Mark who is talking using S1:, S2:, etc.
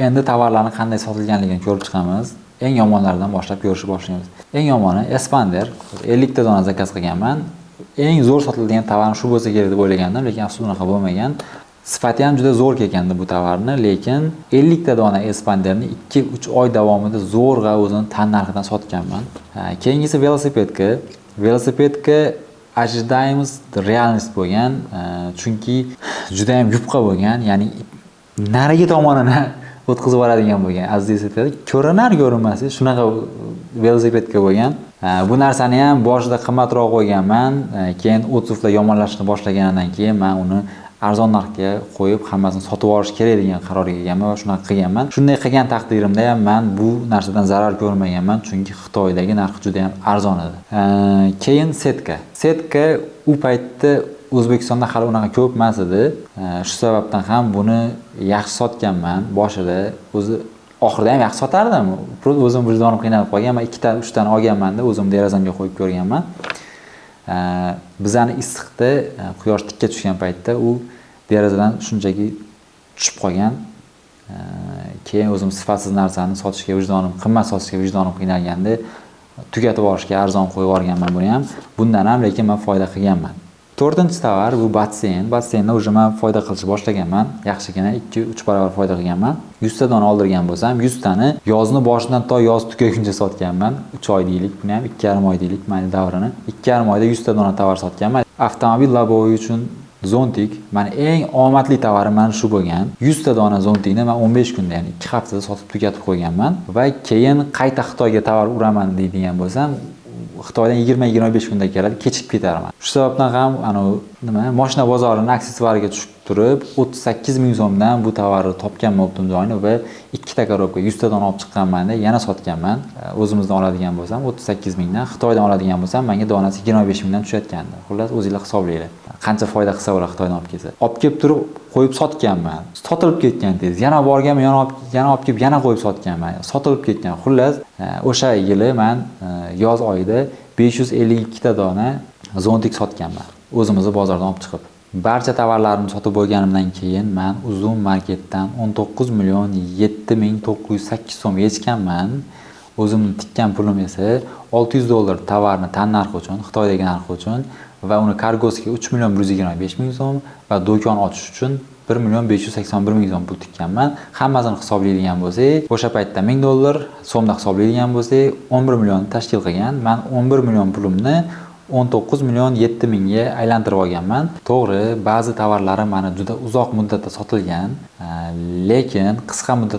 S1: Endi tovarlarning qanday sotilganligini ko'rib chiqamiz. Eng yomonlaridan boshlab ko'rishni boshlaymiz. Eng yomoni Espander. 50 ta dona zakaz qilganman. Eng zo'r sotiladigan tovar shu bo'lsa kerak deb o'ylagandim, lekin afsus unaqa bo'lmagan. Sifati ham juda zo'r kelgandi bu tovarni, lekin 50 ta dona Espanderni 2-3 oy davomida zo'rg'a o'zini tan narxidan sotganman. Keyingisi velosipedka. Velosipedka ожидаемый realnost bo'lgan, chunki juda ham yupqa bo'lgan, ya'ni narigi tomonini o'tkazib yuboradigan bo'lgan. Aziz eshitadi, ko'rinar-ko'rinmas shunaqa velosipedka bo'lgan. Bu narsani ham boshida qimmatroq qo'yganman, keyin otsuflar yomonlashishni boshlaganidan keyin men uni arzon narxga qo'yib hammasini sotib olish kerak degan qarorga kelganman va shunaqa qilganman. Shunday qilgan taqdirimda ham men bu narsadan zarar ko'rmaganman, chunki Xitoydagi narxi juda ham arzon edi. Keyin setka. Setka u paytda O'zbekistonda hali unaqa ko'p emas edi. Shu sababdan ham buni yaxshi sotganman. Boshida o'zi oxirida ham yaxshi sotardim. O'zim vijdonim qiynalib qolgan. Men 2 ta, 3 tani olganman-da, o'zim derazamga qo'yib ko'rganman. Bizani issiqda quyosh tikka tushgan paytda u derazadan shunchaki tushib qolgan. Keyin o'zim sifatsiz narsani sotishga vijdonim, qimmat sotishga vijdonim qiynalganda tugatib olishga arzon qo'yib yuborganman buni ham. Bundan ham lekin men foyda qilganman. 4-chi tovar bu basseyn. Basseynda o'sha men foyda qilishni boshlaganman. Yaxshigina 2-3 barobar foyda qilganman. 100 ta dona oldirgan bo'lsam, 100 tani yozni boshidan to yoz tugaguncha sotganman. 3 oy deylik, buni ham 2,5 oy deylik mayli davrini. 2,5 oyda 100 ta dona tovar sotganman. Avtomobil lobovi uchun zontik, meni eng omadli tovarim mana shu bo'lgan. 100 ta dona zontikni men 15 kunda, ya'ni 2 haftada sotib tugatib qo'yganman va keyin qayta Xitoyga tovar uraman deydigan bo'lsam, Xitoydan 20-25 kunda keladi, kechib ketarman. Shu sababdan ham mashina bozorining aksessuariga tushib turib 38 ming so'mdan bu tovarni topgan bo'ldim joyini va 2 ta korobka 100 ta dona olib chiqqanman-da, yana sotganman. O'zimizdan oladigan bo'lsam 38 mingdan, Xitoydan oladigan bo'lsam menga donasi 25 mingdan tushayotgandi. Xullas o'zingizlar hisoblanglar. Qancha foyda qilsa bo'ladi Xitoydan olib kelsa. Olib kelib turib qo'yib sotganman. Sotilib ketgan tez. Yana borganman, yana olib kelib yana qo'yib sotganman. Sotilib ketgan. Xullas o'sha yili men yoz oyida 552 ta dona zontik sotganman. O'zimizni bozordan olib chiqib. Barcha tovarlarimni sotib bo'lganimdan keyin men Uzum marketdan 19 million 7908 so'm yechganman. O'zimning tikkan pulim esa $600 tovarni tan narxi uchun, Xitoydagi narxi uchun va uni kargosiga 3 million 125 ming so'm va do'kon ochish uchun 1 million 581 ming so'm pul tikkanman. Hammasini hisoblaydigan bo'lsak, o'sha paytda $1000 so'mda hisoblaydigan bo'lsak, 11 million tashkil qilgan. Men 11 million pulimni 19 million 7 mingga aylantirib olganman. To'g'ri, ba'zi tovarlarim mana juda uzoq muddatda sotilgan, lekin qisqa muddat